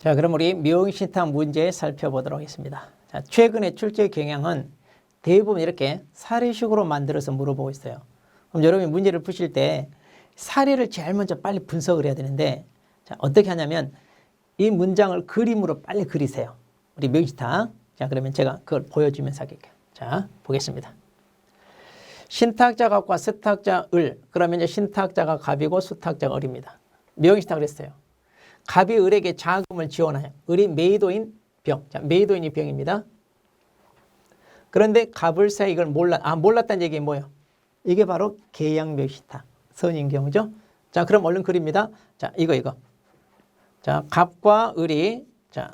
자, 그럼 우리 명시탁 문제 살펴보도록 하겠습니다. 자, 최근에 출제 경향은 대부분 이렇게 사례식으로 만들어서 물어보고 있어요. 그럼 여러분이 문제를 푸실 때 사례를 제일 먼저 빨리 분석을 해야 되는데, 자, 어떻게 하냐면 이 문장을 그림으로 빨리 그리세요. 우리 명시탁. 자, 그러면 제가 그걸 보여주면서 할게요. 자, 보겠습니다. 신탁자 갑과 수탁자 을. 그러면 이제 신탁자가 갑이고 수탁자가 을입니다. 명시탁 그랬어요. 갑이 을에게 자금을 지원하여. 을이 매도인 병. 자, 매도인이 병입니다. 그런데 갑을사 이걸 몰랐다는 얘기는 뭐예요? 이게 바로 계약명시탁. 선인 경우죠. 자, 그럼 얼른 그립니다. 자, 이거. 자, 갑과 을이 자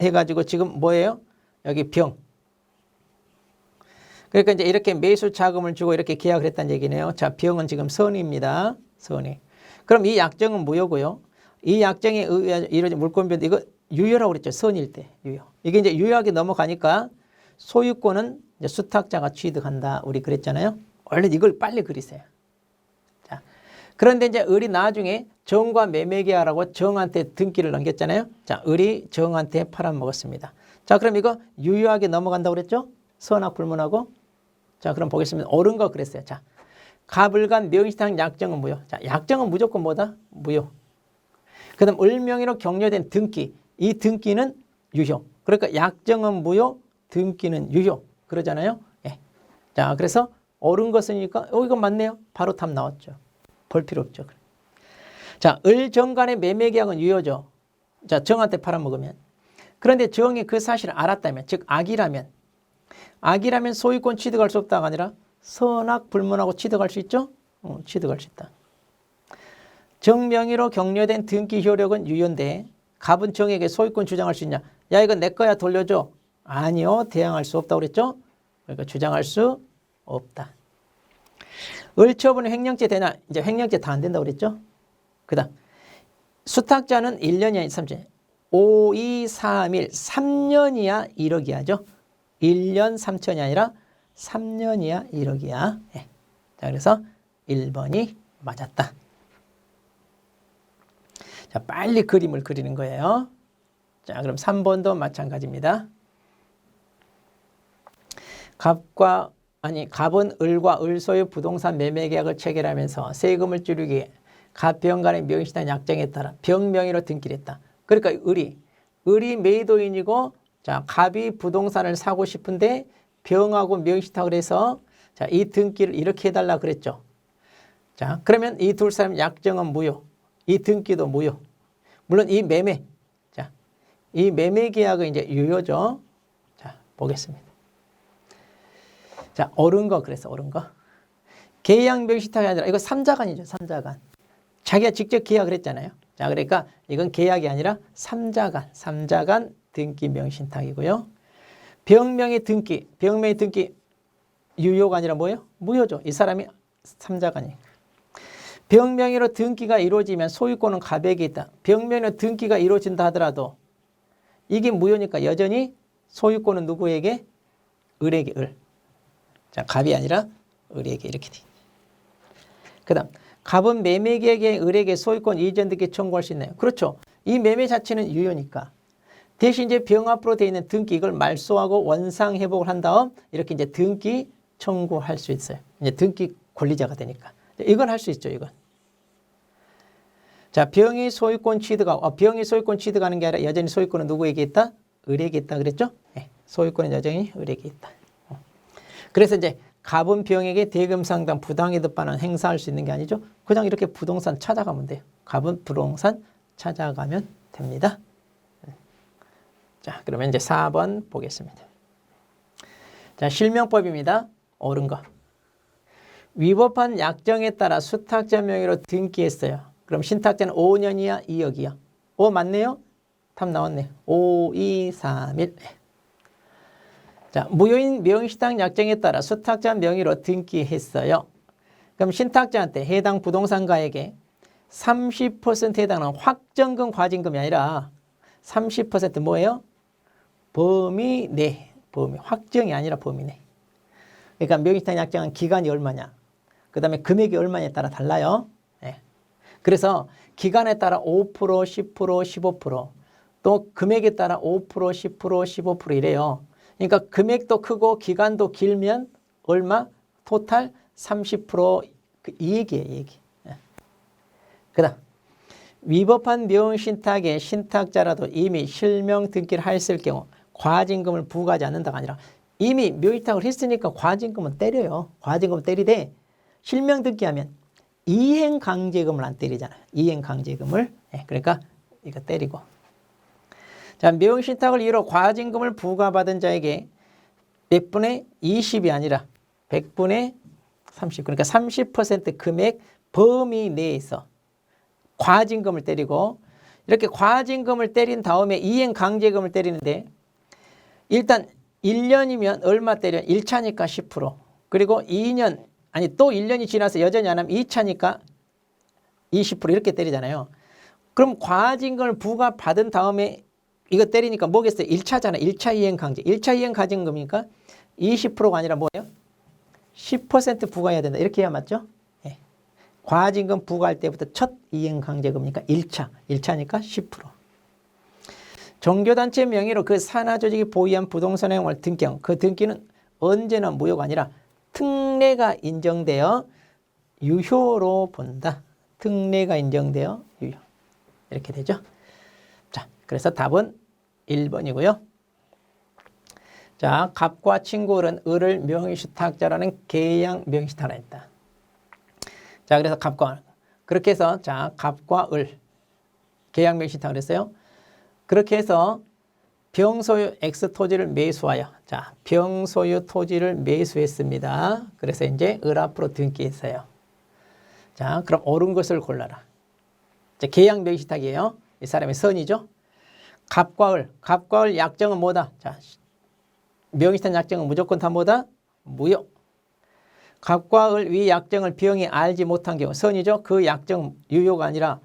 해가지고 지금 뭐예요? 여기 병. 그러니까 이제 이렇게 매수 자금을 주고 이렇게 계약을 했다는 얘기네요. 자, 병은 지금 선입니다. 선이. 그럼 이 약정은 무효고요. 이 약정에 의해 이루어진 물권변도 이거 유효라고 그랬죠. 선일 때 유효. 이게 이제 유효하게 넘어가니까 소유권은 이제 수탁자가 취득한다. 우리 그랬잖아요. 얼른 이걸 빨리 그리세요. 자, 그런데 이제 을이 나중에 정과 매매계약하라고 정한테 등기를 넘겼잖아요. 자, 을이 정한테 팔아먹었습니다. 자, 그럼 이거 유효하게 넘어간다고 그랬죠? 선악 불문하고. 자, 그럼 보겠습니다. 옳은 거 그랬어요. 자, 갑을 간 명시탁 약정은 무효. 자, 약정은 무조건 뭐다? 무효. 그 다음 을명의로 격려된 등기. 이 등기는 유효. 그러니까 약정은 무효, 등기는 유효. 그러잖아요. 예. 자, 그래서 옳은 것이니까 이거 맞네요. 바로 답 나왔죠. 볼 필요 없죠. 자, 을정간의 매매계약은 유효죠. 자, 정한테 팔아먹으면. 그런데 정이 그 사실을 알았다면, 즉 악이라면 소유권 취득할 수 없다가 아니라 선악 불문하고 취득할 수 있죠? 취득할 수 있다. 정명의로 격려된 등기 효력은 유효인데 갑은 정에게 소유권 주장할 수 있냐? 야, 이건 내 거야, 돌려줘. 아니요, 대항할 수 없다고 그랬죠? 그러니까 주장할 수 없다. 을처분은 횡령죄 되나? 이제 횡령죄 다 안 된다고 그랬죠? 그 다음 수탁자는 1년이 아닌 3년. 5, 2, 3, 1. 3년이야 1억이야죠. 1년 3천이 아니라 3년이야 1억이야. 예. 자, 그래서 1번이 맞았다. 자, 빨리 그림을 그리는 거예요. 자, 그럼 3번도 마찬가지입니다. 갑은 을과 을 소유 부동산 매매 계약을 체결하면서 세금을 줄이기 위해 갑병 간의 명시한 약정에 따라 병 명의로 등기를 했다. 그러니까 을이 매도인이고, 자, 갑이 부동산을 사고 싶은데 병하고 명시탁을 해서 자, 이 등기를 이렇게 해달라 그랬죠. 자, 그러면 이 둘 사람 약정은 무효. 이 등기도 무효. 물론 이 매매. 자, 이 매매 계약은 이제 유효죠. 자, 보겠습니다. 자, 옳은 거 그래서 옳은 거. 계약 명시탁이 아니라 이거 3자간이죠. 3자간. 자기가 직접 계약을 했잖아요. 자, 그러니까 이건 계약이 아니라 3자간 등기 명신탁이고요. 병명의 등기 유효가 아니라 뭐예요? 무효죠. 이 사람이 3자간이에요. 병명의로 등기가 이루어지면 소유권은 갑에게 있다. 병명의로 등기가 이루어진다 하더라도 이게 무효니까 여전히 소유권은 누구에게? 을에게 을. 자, 갑이 아니라 을에게 이렇게 돼. 그 다음 갑은 매매계약에 을에게 소유권 이전 등기 청구할 수 있나요? 그렇죠. 이 매매 자체는 유효니까. 대신 이제 병 앞으로 되어 있는 등기 이걸 말소하고 원상 회복을 한 다음 이렇게 이제 등기 청구할 수 있어요. 이제 등기 권리자가 되니까. 이건 할 수 있죠, 이건. 자, 병이 소유권 취득하는 게 아니라 여전히 소유권은 누구에게 있다? 을에게 있다 그랬죠? 네, 소유권은 여전히 을에게 있다. 그래서 이제 갑은 병에게 대금 상당 부당이득 반환 행사할 수 있는 게 아니죠. 그냥 이렇게 부동산 찾아가면 돼요. 갑은 부동산 찾아가면 됩니다. 자, 그러면 이제 4번 보겠습니다. 자, 실명법입니다. 옳은 거. 위법한 약정에 따라 수탁자 명의로 등기했어요. 그럼 신탁자는 5년이야 2억이야. 맞네요? 답 나왔네. 5, 2, 3, 1. 자, 무효인 명시탁 약정에 따라 수탁자 명의로 등기했어요. 그럼 신탁자한테 해당 부동산가에게 30% 해당하는 확정금 과징금이 아니라 30% 뭐예요? 범위내. 확정이 아니라 범위내. 그러니까 명시탁 약정은 기간이 얼마냐. 그 다음에 금액이 얼마냐에 따라 달라요. 네. 그래서 기간에 따라 5%, 10%, 15%. 또 금액에 따라 5%, 10%, 15% 이래요. 그러니까 금액도 크고 기간도 길면 얼마? 토탈 30%그 이익이에요, 이익이. 그다음 위법한 명의신탁의 신탁자라도 이미 실명 등기를 했을 경우 과징금을 부과하지 않는다가 아니라 이미 명의신탁을 했으니까 과징금은 때려요. 과징금은 때리되 실명 등기하면 이행강제금을 안 때리잖아요. 이행강제금을. 그러니까 이거 때리고. 자, 명의신탁을 이유로 과징금을 부과받은 자에게 몇 분의 20이 아니라 100분의 30. 그러니까 30% 금액 범위 내에서 과징금을 때리고 이렇게 과징금을 때린 다음에 이행강제금을 때리는데 일단 1년이면 얼마 때려? 1차니까 10%. 그리고 2년 아니 또 1년이 지나서 여전히 안 하면 2차니까 20% 이렇게 때리잖아요. 그럼 과징금을 부과받은 다음에 이거 때리니까 뭐겠어요? 1차잖아. 1차 이행강제. 1차 이행강제금이니까 20%가 아니라 뭐예요? 10% 부과해야 된다. 이렇게 해야 맞죠? 예. 과징금 부과할 때부터 첫 이행강제금이니까 1차니까 10%. 종교단체 명의로 그 산하조직이 보유한 부동산 행을 등기한 그 등기는 언제나 무효가 아니라 특례가 인정되어 유효로 본다. 특례가 인정되어 유효. 이렇게 되죠. 자, 그래서 답은 1번이고요. 자, 갑과 친구는 을을 명의신탁자라는 계양 명의신탁을 했다. 자, 그래서 갑과 그렇게 해서 자, 갑과 을 계양 명의신탁을 했어요. 그렇게 해서 병소유 X 토지를 매수하여 자, 병소유 토지를 매수했습니다. 그래서 이제 을 앞으로 등기했어요. 자, 그럼 옳은 것을 골라라. 자, 계양 명의신탁이에요. 이 사람의 선이죠. 갑과 을 약정은 뭐다? 자, 명의신탁 약정은 무조건 다 뭐다? 무효. 갑과 을 위 약정을 병이 알지 못한 경우 선이죠. 그 약정 유효가 아니라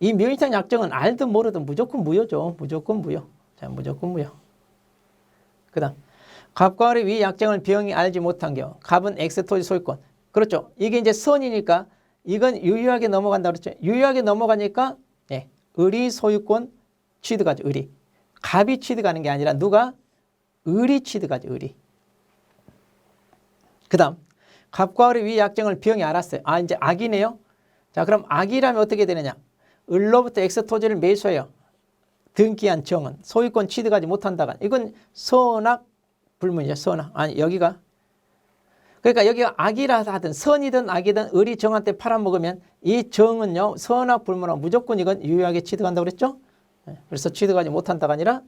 이 명의신탁 약정은 알든 모르든 무조건 무효죠. 무조건 무효. 자, 무조건 무효. 그 다음 갑과 을의 위 약정을 병이 알지 못한 경우 갑은 X토지 소유권. 그렇죠. 이게 이제 선이니까 이건 유효하게 넘어간다 그랬죠. 유효하게 넘어가니까 예, 을이 소유권 취득하죠. 을이. 갑이 취득하는 게 아니라 누가? 을이 취득하죠. 을이. 그 다음 갑과 을의 위 약정을 병이 알았어요. 아, 이제 악이네요. 자, 그럼 악이라면 어떻게 되느냐? 을로부터 X토지를 매수해요. 등기한 정은 소유권 취득하지 못한다가 이건 선악 불문이죠. 선악. 아니 여기가 그러니까 여기가 악이라 하든 선이든 악이든 을이 정한테 팔아먹으면 이 정은요 선악 불문하고 무조건 이건 유효하게 취득한다고 그랬죠. 그래서 취득하지 못한다가 아니라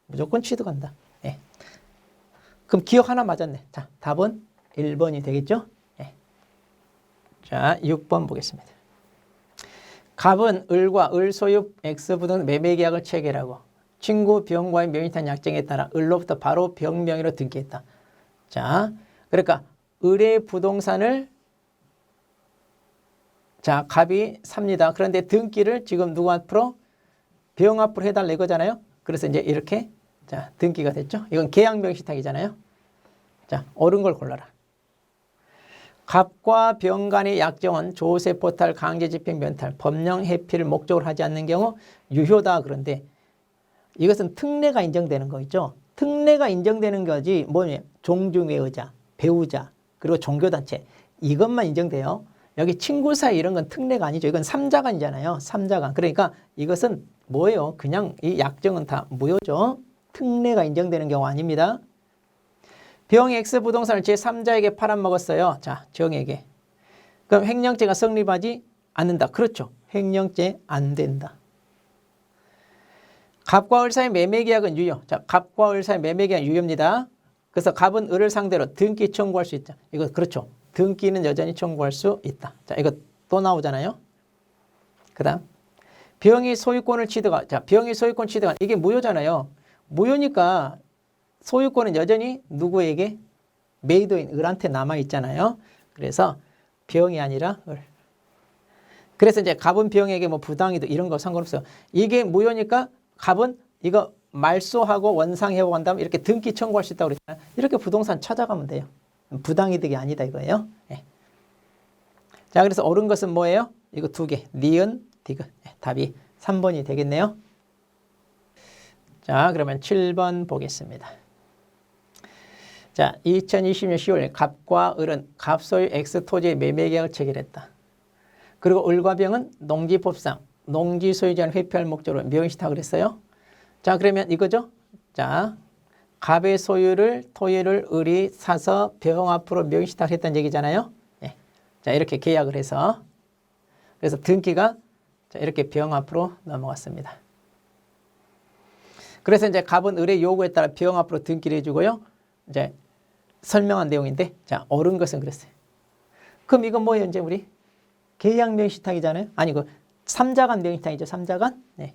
무조건 취득한다. 예. 그럼 기억 하나 맞았네. 자, 답은 1번이 되겠죠. 예. 자, 6번 보겠습니다. 갑은 을과 을 소유 X부등 매매계약을 체결하고 친구 병과의 명의신탁 약정에 따라 을로부터 바로 병 명의로 등기했다. 자, 그러니까 을의 부동산을 자, 갑이 삽니다. 그런데 등기를 지금 누구 앞으로? 병 앞으로 해달라 이거잖아요. 그래서 이제 이렇게 자, 등기가 됐죠. 이건 계약 명의신탁이잖아요. 자, 옳은 걸 골라라. 갑과 병 간의 약정은 조세포탈, 강제집행, 면탈, 법령 해피를 목적으로 하지 않는 경우 유효다. 그런데 이것은 특례가 인정되는 거 있죠. 특례가 인정되는 거지 뭐냐? 종중외의자, 배우자, 그리고 종교단체 이것만 인정돼요. 여기 친구 사이 이런 건 특례가 아니죠. 이건 삼자간이잖아요. 삼자간. 그러니까 이것은 뭐예요? 그냥 이 약정은 다 무효죠. 특례가 인정되는 경우 아닙니다. 병이 X 부동산을 제3자에게 팔아먹었어요. 자, 정에게. 그럼 횡령죄가 성립하지 않는다. 그렇죠. 횡령죄 안 된다. 갑과 을 사이 매매계약은 유효. 자, 갑과 을 사이 매매계약은 유효입니다. 그래서 갑은 을을 상대로 등기 청구할 수 있다. 이거 그렇죠. 등기는 여전히 청구할 수 있다. 자, 이거 또 나오잖아요. 그 다음 병이 소유권을 취득한. 자, 병이 소유권 취득한. 이게 무효잖아요. 무효니까 소유권은 여전히 누구에게? 메이드인 을한테 남아있잖아요. 그래서 병이 아니라 을. 그래서 이제 갑은 병에게 뭐 부당이도 이런 거 상관없어요. 이게 무효니까 갑은 이거 말소하고 원상회복 한 다음에 이렇게 등기 청구할 수 있다고 그랬잖아요. 이렇게 부동산 찾아가면 돼요. 부당이득이 아니다 이거예요. 네. 자, 그래서 옳은 것은 뭐예요? 이거 두 개. 니은, 디귿. 네, 답이 3번이 되겠네요. 자, 그러면 7번 보겠습니다. 자, 2020년 10월 갑과 을은 갑소유 X 토지의 매매 계약을 체결했다. 그리고 을과 병은 농지법상 농지 소유자는 회피할 목적으로 명의신탁을 했어요. 자, 그러면 이거죠. 자, 갑의 소유를 토지를 을이 사서 병 앞으로 명의신탁을 했다는 얘기잖아요. 네. 자, 이렇게 계약을 해서 그래서 등기가 자, 이렇게 병 앞으로 넘어갔습니다. 그래서 이제 갑은 을의 요구에 따라 병 앞으로 등기를 해주고요. 이제 설명한 내용인데, 자, 옳은 것은 그랬어요. 그럼 이건 뭐예요, 이제 우리? 계약 명의신탁이잖아요. 아니, 그 3자간 명의신탁이죠, 3자간. 네.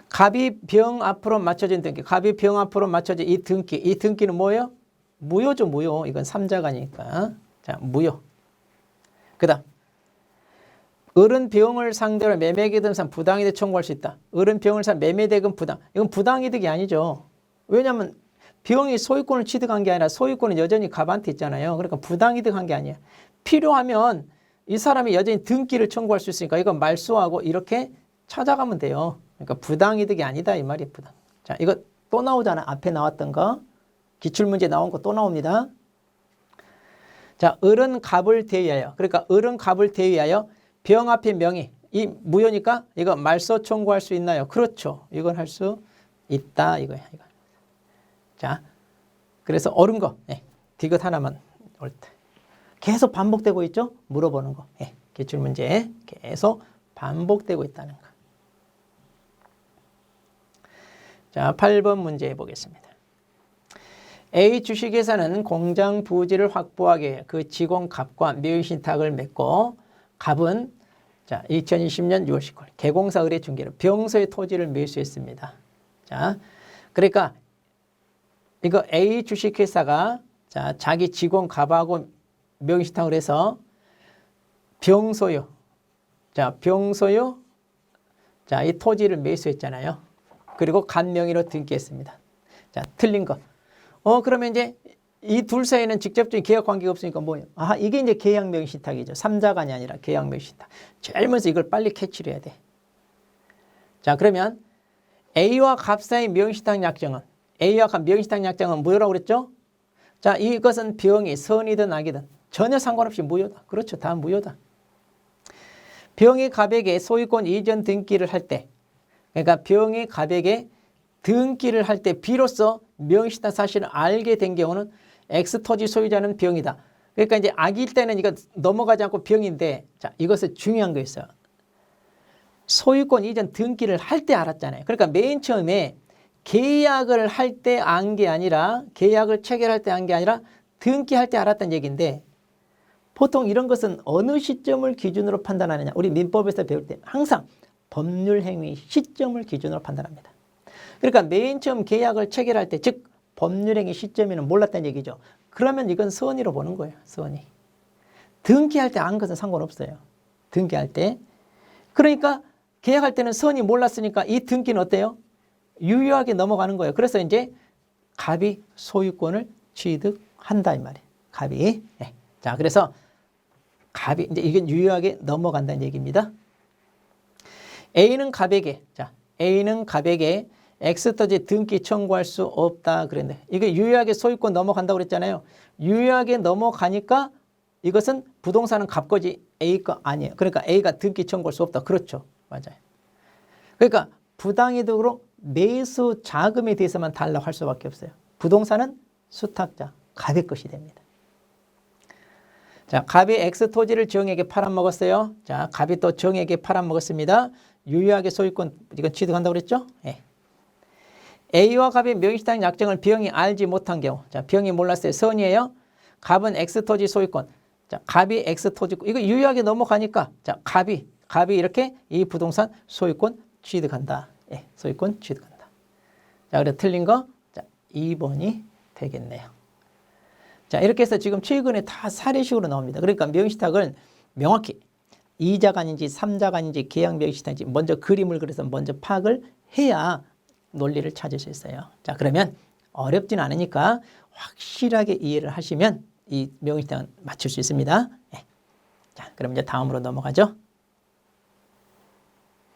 갑이 병 앞으로 맞춰진 등기, 갑이 병 앞으로 맞춰진 이 등기는 뭐예요? 무효죠, 무효. 이건 3자간이니까. 자, 무효. 그 다음. 을은 병을 상대로 매매계든 산 부당이득 청구할 수 있다. 을은 병을 산 매매대금 부당. 이건 부당이득이 아니죠. 왜냐하면 병이 소유권을 취득한 게 아니라 소유권은 여전히 갑한테 있잖아요. 그러니까 부당이득한 게 아니에요. 필요하면 이 사람이 여전히 등기를 청구할 수 있으니까 이건 말소하고 이렇게 찾아가면 돼요. 그러니까 부당이득이 아니다 이 말이에요. 부당. 자, 이거 또 나오잖아. 앞에 나왔던 거. 기출문제 나온 거 또 나옵니다. 자, 을은 갑을 대위하여. 그러니까 을은 갑을 대위하여 병 앞에 명의. 이 무효니까 이거 말소 청구할 수 있나요? 그렇죠. 이건 할 수 있다 이거야. 이거. 자, 그래서 옳은 거. 네. 디귿 하나만 옳다. 계속 반복되고 있죠? 물어보는 거. 네. 기출문제 계속 반복되고 있다는 거. 자, 8번 문제 보겠습니다. A 주식회사는 공장 부지를 확보하기 위해 그 직원 갑과 명의신탁을 맺고 갑은 자 2020년 6월 19일 개공사 의뢰 중개로 병서의 토지를 매수했습니다. 자, 그러니까 이거 A 주식회사가 자 자기 직원 갑하고 명의신탁을 해서 병소유 자 이 토지를 매수했잖아요. 그리고 갑 명의로 등기했습니다. 자, 틀린 거. 그러면 이제 이 둘 사이에는 직접적인 계약 관계가 없으니까 뭐예요? 아, 이게 이제 계약 명의신탁이죠. 3자간이 아니라 계약 명의신탁. 제일 먼저 이걸 빨리 캐치를 해야 돼. 자, 그러면 A와 갑 사이 명의신탁 약정은 A와 갑 명의신탁 약정은 무효라고 그랬죠? 자, 이것은 병이 선이든 악이든 전혀 상관없이 무효다. 그렇죠. 다 무효다. 병이 갑에게 소유권 이전 등기를 할 때 그러니까 병이 갑에게 등기를 할 때 비로소 명의신탁 사실을 알게 된 경우는 X토지 소유자는 병이다. 그러니까 이제 악일 때는 이거 넘어가지 않고 병인데 자, 이것은 중요한 거 있어요. 소유권 이전 등기를 할 때 알았잖아요. 그러니까 맨 처음에 계약을 할 때 안 게 아니라 계약을 체결할 때 안 게 아니라 등기할 때 알았다는 얘기인데 보통 이런 것은 어느 시점을 기준으로 판단하느냐. 우리 민법에서 배울 때 항상 법률 행위 시점을 기준으로 판단합니다. 그러니까 맨 처음 계약을 체결할 때 즉 법률행위 시점에는 몰랐다는 얘기죠. 그러면 이건 선의로 보는 거예요. 선의. 등기할 때 안 것은 상관없어요. 등기할 때. 그러니까 계약할 때는 선의 몰랐으니까 이 등기는 어때요? 유효하게 넘어가는 거예요. 그래서 이제 갑이 소유권을 취득한다 이 말이에요. 갑이. 네. 자, 그래서 갑이 이제 이게 유효하게 넘어간다는 얘기입니다. A는 갑에게 X토지 등기 청구할 수 없다 그랬는데 이게 유효하게 소유권 넘어간다고 그랬잖아요. 유효하게 넘어가니까 이것은 부동산은 갑 거지 A 거 아니에요. 그러니까 A가 등기 청구할 수 없다. 그렇죠. 맞아요. 그러니까 부당이득으로 매수 자금에 대해서만 달라고 할 수밖에 없어요. 부동산은 수탁자 갑의 것이 됩니다. 자, 갑이 X토지를 정에게 팔아먹었어요. 자, 갑이 또 정에게 팔아먹었습니다. 유효하게 소유권 이건 취득한다고 그랬죠? 네. A와 갑의 명의신탁 약정을 병이 알지 못한 경우 자, 병이 몰랐어요. 선이에요. 갑은 X토지 소유권 자, 갑이 X토지 이거 유효하게 넘어가니까 자, 갑이 이렇게 이 부동산 소유권 취득한다. 예, 소유권 취득한다. 자, 그래서 틀린 거 자, 2번이 되겠네요. 자, 이렇게 해서 지금 최근에 다 사례식으로 나옵니다. 그러니까 명의신탁을 명확히 2자간인지 3자간인지 계약 명의신탁인지 먼저 그림을 그려서 먼저 파악을 해야 논리를 찾을 수 있어요. 자, 그러면 어렵진 않으니까 확실하게 이해를 하시면 이 명의신탁은 맞출 수 있습니다. 네. 자, 그럼 이제 다음으로 넘어가죠.